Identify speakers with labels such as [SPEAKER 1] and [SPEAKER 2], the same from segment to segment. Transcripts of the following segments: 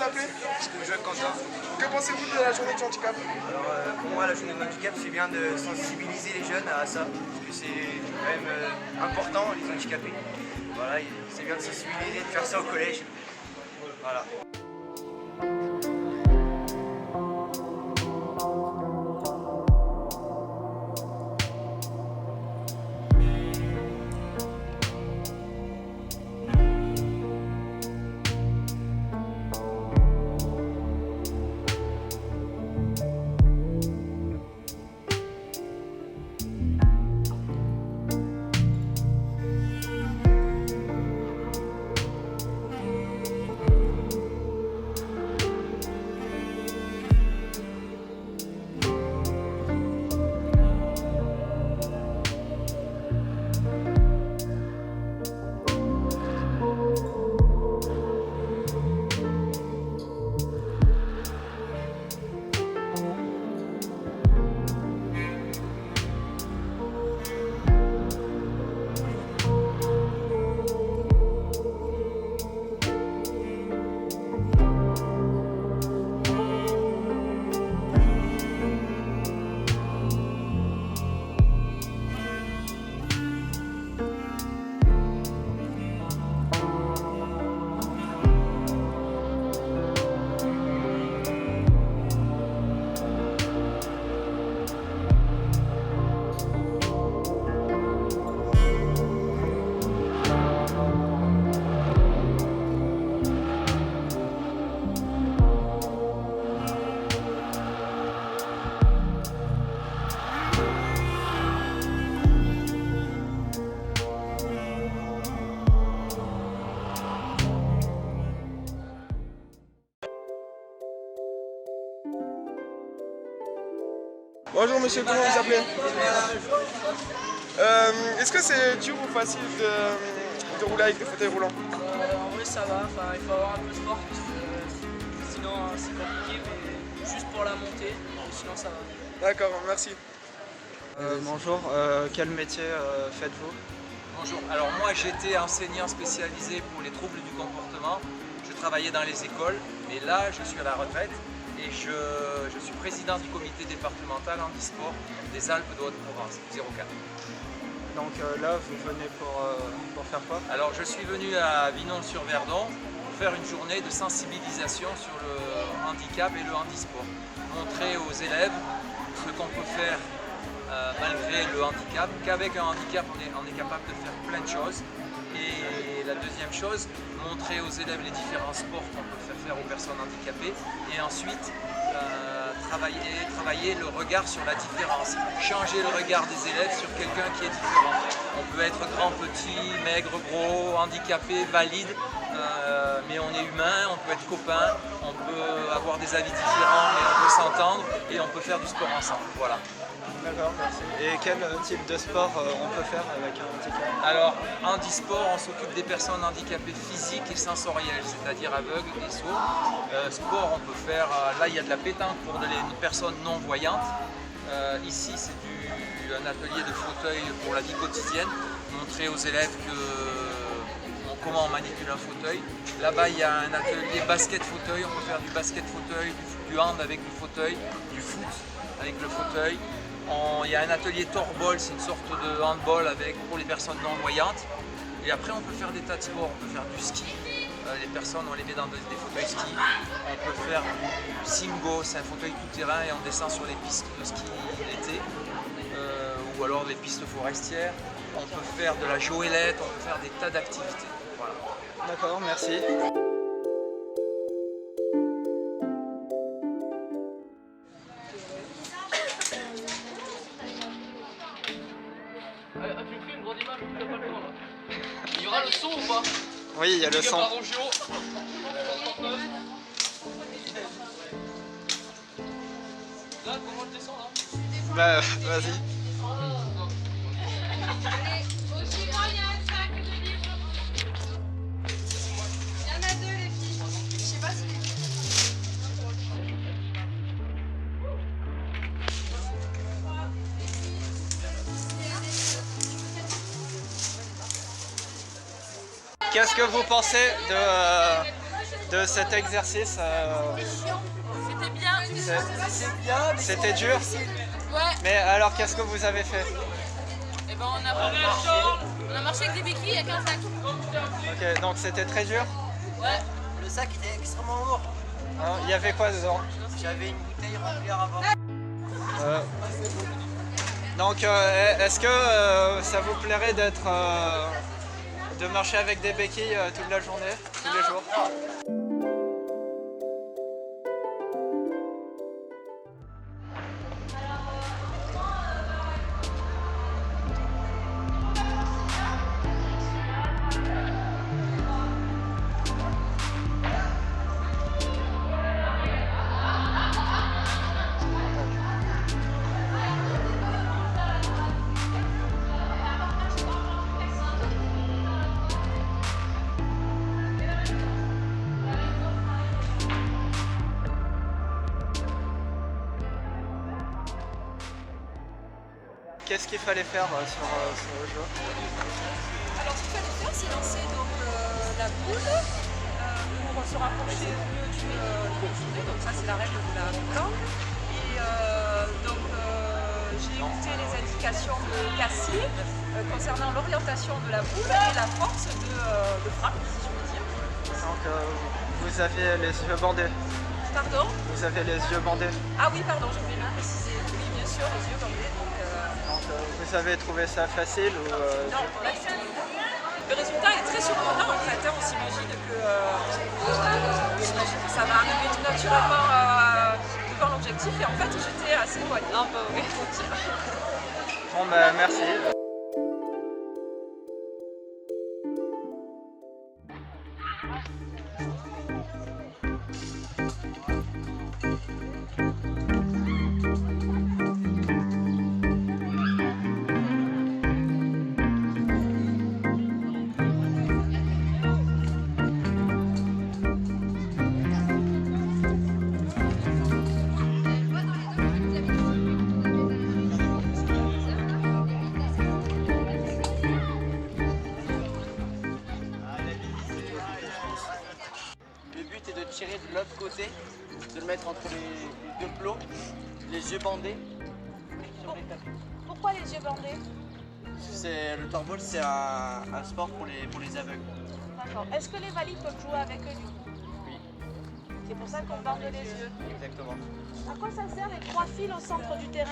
[SPEAKER 1] vous appelez?
[SPEAKER 2] Je Quentin.
[SPEAKER 1] Que pensez-vous de la journée du handicap?
[SPEAKER 2] Alors pour moi la journée du handicap c'est bien de sensibiliser les jeunes à ça, parce que c'est quand même important les handicapés. Voilà, c'est bien de sensibiliser, de faire ça au collège. Voilà.
[SPEAKER 1] Bonjour monsieur, comment vous appelez? Est-ce que c'est dur ou facile de rouler avec des fauteuils roulants?
[SPEAKER 3] En vrai ça va, enfin, il faut avoir un peu de sport parce que sinon c'est compliqué, mais juste pour la montée, sinon ça va.
[SPEAKER 1] D'accord, merci.
[SPEAKER 4] Bonjour, quel métier faites-vous?
[SPEAKER 5] Bonjour, alors moi j'étais enseignant spécialisé pour les troubles du comportement. Je travaillais dans les écoles, mais là je suis à la retraite et je suis président du comité départemental handisport des Alpes de Haute-Provence, 04.
[SPEAKER 4] Donc là vous venez pour faire quoi?
[SPEAKER 5] Alors je suis venu à Vinon-sur-Verdon pour faire une journée de sensibilisation sur le handicap et le handisport. Montrer aux élèves ce qu'on peut faire malgré le handicap, qu'avec un handicap on est capable de faire plein de choses. Et la deuxième chose, montrer aux élèves les différents sports qu'on peut faire aux personnes handicapées et ensuite travailler le regard sur la différence, changer le regard des élèves sur quelqu'un qui est différent. On peut être grand, petit, maigre, gros, handicapé, valide, mais on est humain, on peut être copain, on peut avoir des avis différents mais on peut s'entendre et on peut faire du sport ensemble. Voilà.
[SPEAKER 4] D'accord, merci. Et quel type de sport on peut faire avec un handicap?
[SPEAKER 5] Alors, handisport, on s'occupe des personnes handicapées physiques et sensorielles, c'est-à-dire aveugles et sourds. Sport, on peut faire, là il y a de la pétanque pour les personnes non-voyantes. Ici, c'est un atelier de fauteuil pour la vie quotidienne, montrer aux élèves comment on manipule un fauteuil. Là-bas, il y a un atelier basket-fauteuil, on peut faire du basket-fauteuil, du hand avec le fauteuil, du foot avec le fauteuil. Il y a un atelier torball, c'est une sorte de handball pour les personnes non-voyantes. Et après, on peut faire des tas de sports, on peut faire du ski. Les personnes, on les met dans des fauteuils ski. On peut faire du singo, c'est un fauteuil tout-terrain et on descend sur les pistes de ski l'été. Ou alors les pistes forestières. On peut faire de la joëlette, on peut faire des tas d'activités. Voilà.
[SPEAKER 4] D'accord, merci.
[SPEAKER 3] Il y aura le son ou pas?
[SPEAKER 4] Oui, il y a le son.
[SPEAKER 3] Là, comment je descends là?
[SPEAKER 4] Bah, vas-y.
[SPEAKER 6] Allez, au suivant, il y a un sac de livres. Il y en a deux, les filles. Je sais pas si les filles.
[SPEAKER 4] Qu'est-ce que vous pensez de cet exercice.
[SPEAKER 6] C'était bien.
[SPEAKER 4] C'était dur.
[SPEAKER 6] Ouais.
[SPEAKER 4] Mais alors, qu'est-ce que vous avez fait?
[SPEAKER 6] Et ben on a marché avec des béquilles avec un sac.
[SPEAKER 4] Ok, donc c'était très dur.
[SPEAKER 6] Ouais.
[SPEAKER 2] Le sac était extrêmement lourd.
[SPEAKER 4] Hein, il y avait quoi dedans?
[SPEAKER 2] J'avais une bouteille remplie à ras-bord.
[SPEAKER 4] Donc, est-ce que ça vous plairait de marcher avec des béquilles toute la journée, tous les jours? Qu'est-ce qu'il fallait faire sur le jeu?
[SPEAKER 7] Alors ce qu'il fallait faire, c'est lancer donc, la boule pour se rapprocher au mieux du contourné. Donc ça c'est la règle de la planque. Et j'ai écouté les indications de Cassie concernant l'orientation de la boule et la force de frappe, si je peux dire.
[SPEAKER 4] Donc, vous aviez les yeux bandés.
[SPEAKER 7] Pardon?
[SPEAKER 4] Vous avez les yeux bandés.
[SPEAKER 7] Ah oui, pardon, je voulais bien préciser. Oui, bien sûr, les yeux bandés.
[SPEAKER 4] Donc, vous avez trouvé ça facile ou
[SPEAKER 7] Non, pas du tout. Le résultat est très surprenant en fait. On s'imagine que ça va arriver tout naturellement devant l'objectif et en fait j'étais assez éloignée. Non, pas vrai, faut dire.
[SPEAKER 4] Bon, bah, merci.
[SPEAKER 2] Le but est de tirer de l'autre côté, de le mettre entre les deux plots, les yeux bandés sur les tapis.
[SPEAKER 7] Pourquoi les yeux bandés?
[SPEAKER 2] Le torball, c'est un sport pour les aveugles.
[SPEAKER 7] D'accord. Est-ce que les valides peuvent jouer avec eux du coup?
[SPEAKER 2] Oui,
[SPEAKER 7] C'est pour ça qu'on bande les yeux.
[SPEAKER 2] exactement.
[SPEAKER 7] À quoi ça sert les trois fils au centre du terrain?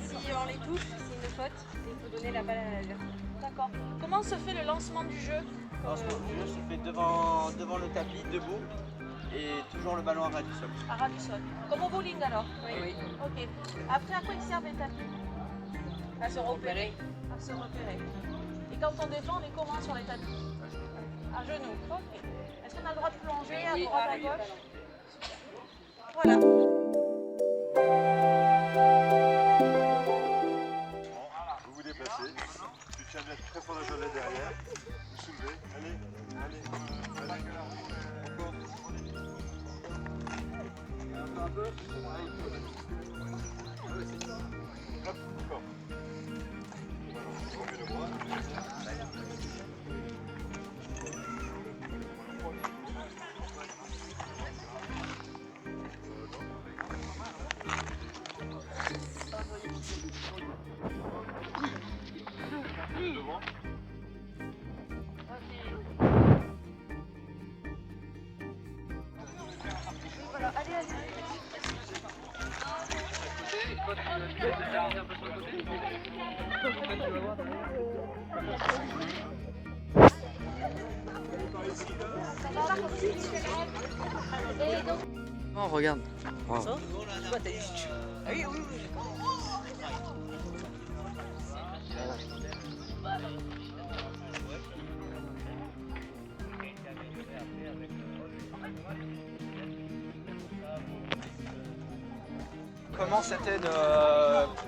[SPEAKER 8] Si on les touche, c'est une faute, il faut donner la balle à l'adversaire.
[SPEAKER 7] D'accord. Comment se fait le lancement du jeu?
[SPEAKER 2] Alors, ce jeu se fait devant le tapis, debout, et toujours le ballon à ras du sol.
[SPEAKER 7] À ras du sol. Comme au bowling alors?
[SPEAKER 8] Oui.
[SPEAKER 7] Ok. Après, à quoi ils servent les tapis?
[SPEAKER 8] À se repérer.
[SPEAKER 7] À se repérer. Et quand on défend, on est comment sur les tapis? À genoux. Ok. Est-ce qu'on a le droit de plonger à droite, à gauche? Voilà.
[SPEAKER 9] Vous vous déplacez, tu tiens bien très fort le jolet derrière, vous soulevez, allez. Un peu. Hop, encore. Voilà, le bras. Devant.
[SPEAKER 7] Voilà, allez.
[SPEAKER 2] Oh, regarde.
[SPEAKER 4] Comment c'était de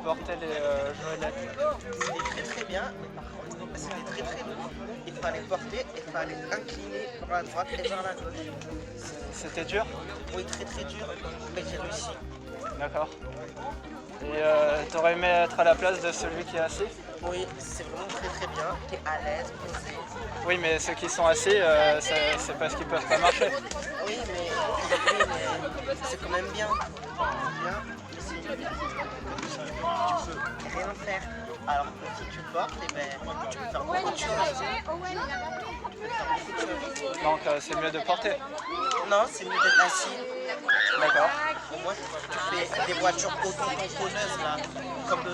[SPEAKER 4] porter les jeux?
[SPEAKER 10] C'était très bien, mais par contre c'était très très lourd. Il fallait porter, il fallait incliner vers la droite et vers la gauche.
[SPEAKER 4] C'était dur?
[SPEAKER 10] Oui, très très dur, mais j'ai réussi.
[SPEAKER 4] D'accord. Et t'aurais aimé être à la place de celui qui est assis?
[SPEAKER 10] Oui, c'est vraiment très très bien. T'es à l'aise, posé.
[SPEAKER 4] Oui, mais ceux qui sont assis, c'est parce qu'ils peuvent pas marcher.
[SPEAKER 10] Oui, mais c'est quand même bien. Bien. Tu peux rien faire. Alors que si tu portes, eh ben, tu peux faire beaucoup de choses.
[SPEAKER 4] Donc c'est mieux de porter.
[SPEAKER 10] Non, c'est mieux d'être assis.
[SPEAKER 4] D'accord.
[SPEAKER 10] Au moins, tu fais des voitures auto-tamponneuses là, comme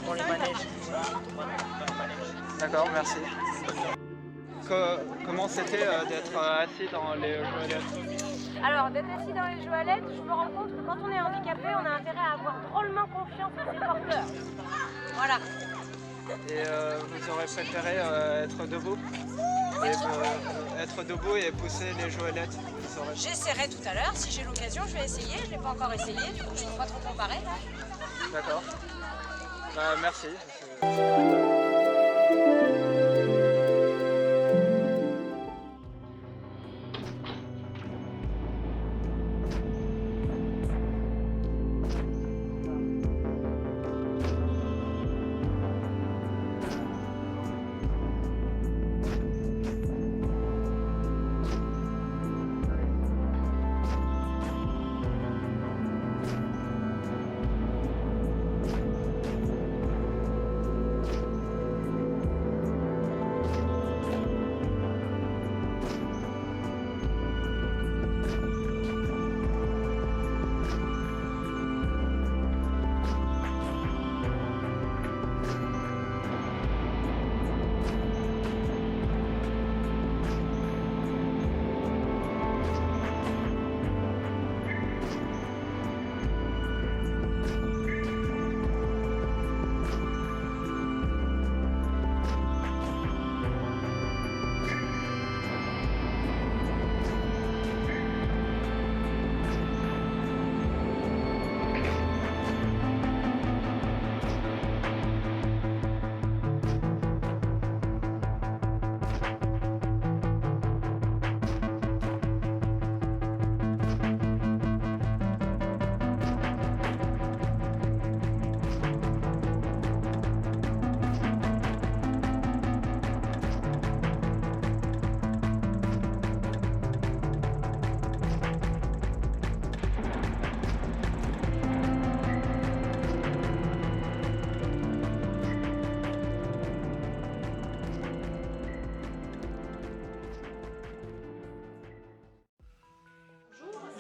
[SPEAKER 10] dans les manèges.
[SPEAKER 4] D'accord, merci. Comment c'était d'être assis dans les joëlettes?
[SPEAKER 8] Alors, d'être assis dans les joëlettes, je me rends compte que quand on est handicapé, on a intérêt à avoir drôlement confiance en ses porteurs. Voilà.
[SPEAKER 4] Et vous aurez préféré être debout? Être debout et pousser les joëlettes?
[SPEAKER 8] J'essaierai tout à l'heure, si j'ai l'occasion, je vais essayer. Je ne l'ai pas encore essayé, du coup je ne peux pas trop comparer là.
[SPEAKER 4] D'accord. Bah, merci.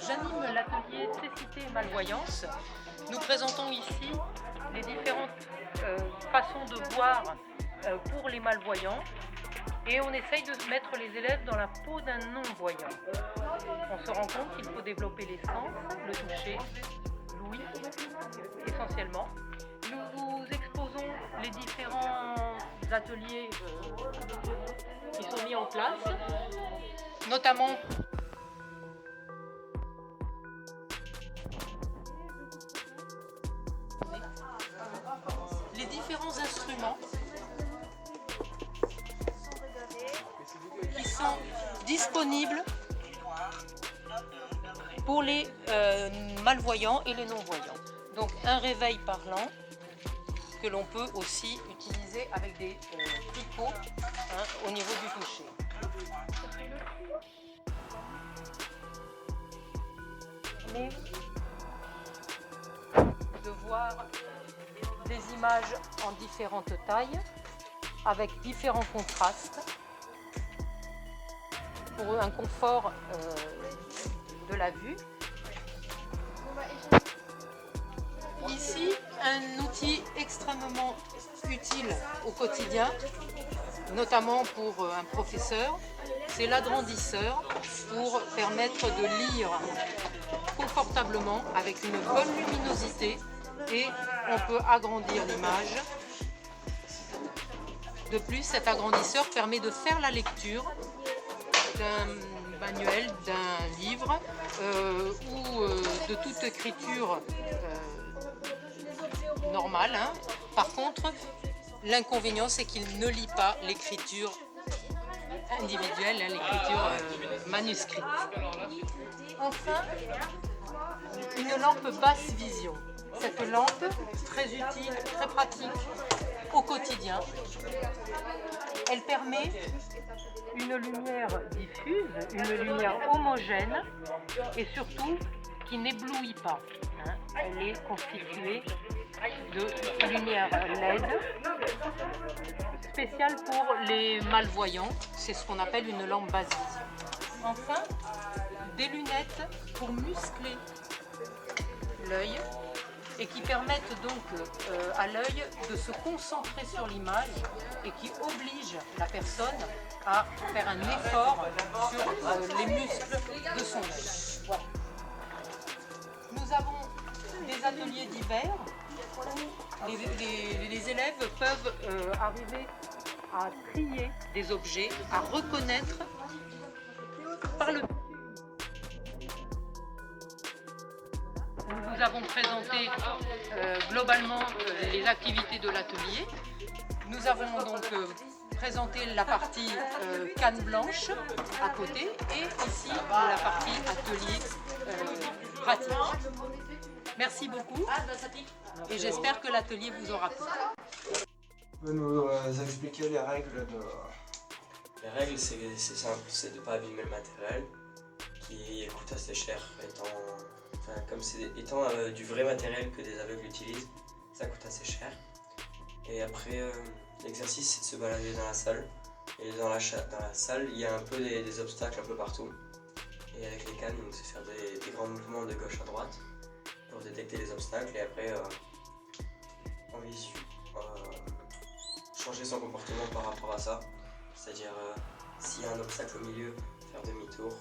[SPEAKER 11] J'anime l'atelier Cécité et Malvoyance. Nous présentons ici les différentes façons de voir pour les malvoyants et on essaye de mettre les élèves dans la peau d'un non-voyant. On se rend compte qu'il faut développer les sens, le toucher, l'ouïe essentiellement. Nous vous exposons les différents ateliers qui sont mis en place, notamment les différents instruments qui sont disponibles pour les malvoyants et les non-voyants. Donc un réveil parlant que l'on peut aussi utiliser avec des picots au niveau du toucher. Mais de voir des images en différentes tailles, avec différents contrastes, pour un confort de la vue. Ici, un outil extrêmement utile au quotidien, notamment pour un professeur, c'est l'agrandisseur pour permettre de lire confortablement avec une bonne luminosité et on peut agrandir l'image. De plus, cet agrandisseur permet de faire la lecture d'un manuel, d'un livre ou de toute écriture normale. Par contre, l'inconvénient, c'est qu'il ne lit pas l'écriture individuelle, l'écriture manuscrite. Enfin, une lampe basse vision. Cette lampe, très utile, très pratique au quotidien, elle permet une lumière diffuse, une lumière homogène et surtout qui n'éblouit pas. Elle est constituée de lumière LED spéciale pour les malvoyants, c'est ce qu'on appelle une lampe basse vision. Enfin, des lunettes pour muscler l'œil et qui permettent donc à l'œil de se concentrer sur l'image et qui obligent la personne à faire un effort sur les muscles de son œil. Voilà. Nous avons des ateliers divers. Les élèves peuvent arriver à trier des objets, à reconnaître par le... Nous avons présenté globalement les activités de l'atelier. Nous avons donc présenté la partie canne blanche à côté et ici la partie atelier pratique. Merci beaucoup et j'espère que l'atelier vous aura plu.
[SPEAKER 4] Tu peux nous expliquer les règles de...
[SPEAKER 12] Les règles, c'est simple, c'est de ne pas abîmer le matériel qui coûte assez cher étant du vrai matériel que des aveugles utilisent, ça coûte assez cher. Et après, l'exercice c'est de se balader dans la salle. Et dans la salle, il y a un peu des obstacles un peu partout. Et avec les cannes, c'est faire des grands mouvements de gauche à droite pour détecter les obstacles et après changer son comportement par rapport à ça. C'est-à-dire s'il y a un obstacle au milieu, faire demi-tour,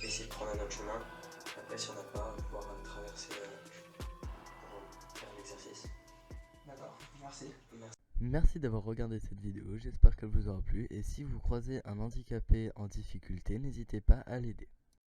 [SPEAKER 12] essayer de prendre un autre chemin. Après, si on n'a pas, pouvoir traverser pour faire l'exercice.
[SPEAKER 4] D'accord, merci.
[SPEAKER 13] Merci d'avoir regardé cette vidéo, j'espère qu'elle vous aura plu et si vous croisez un handicapé en difficulté, n'hésitez pas à l'aider.